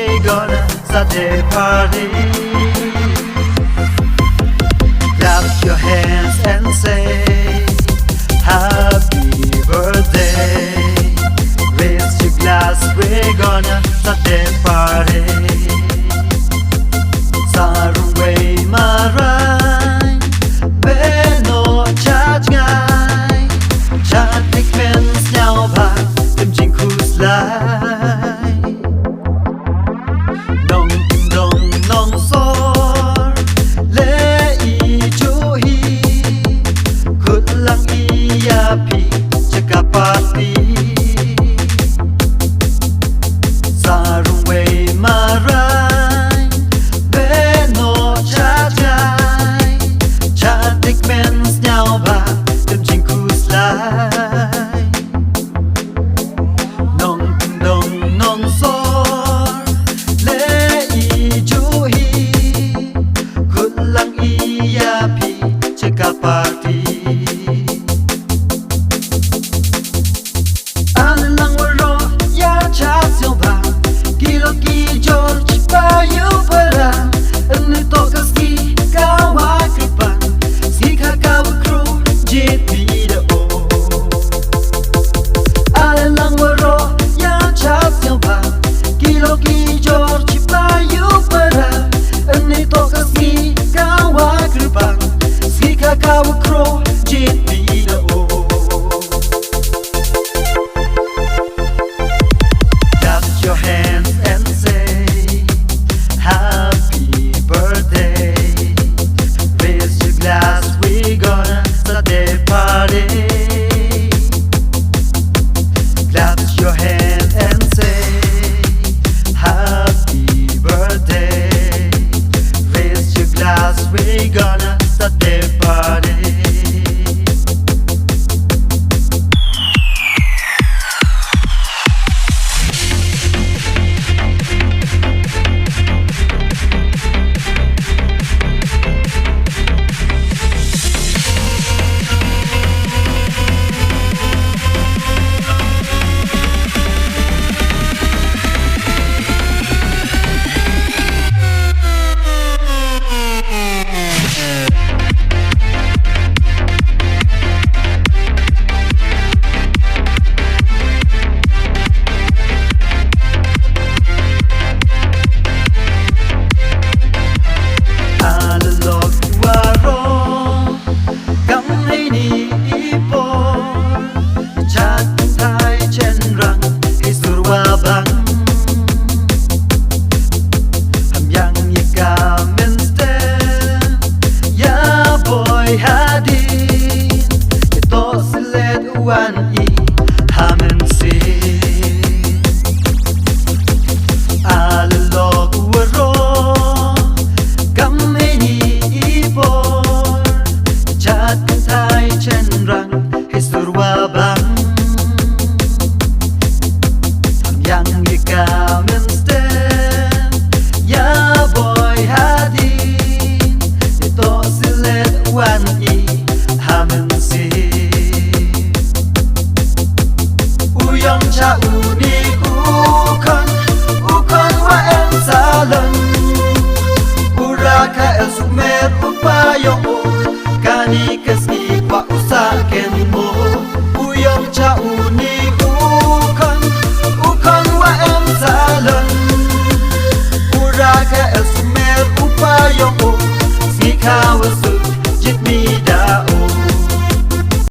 we're gonna start the party. Clap your hands and say happy birthday. Raise your glass, we're gonna start the party. Sarungway maray beno chat ngay chat tikmens nhau ba tim chinh khus lai nong tim dong nong sor le I chu hi khut lang I ya pi chaka party Sarungway maray beno chat ngay chat tikmens nhau ba tim chinh khus lai nong tim dong nong sor le I chu hi khut lang I ya pi chaka party An lang waro ya chat siêu ba kilo ki George pa yu para an to kaski kawa kripan si ka kawa crew JP da o An lang waro ya chat siêu ba kilo ki George pa yu para an to kaski kawa kripan si ka kawa crew JP da o Clap your hands and say happy birthday. Raise your glass, we're gonna start the party. Clap your hands and say happy birthday. Raise your glass, we're gonna start the party. One E hamen si alok waro kam ni ipor chat thai chen rang hisurwa bang yang ye kamen sten ya boy hadin ito silet one E hamen si Uyong cha uni ukon wa el salon Uraka el sumer upayong kani kesni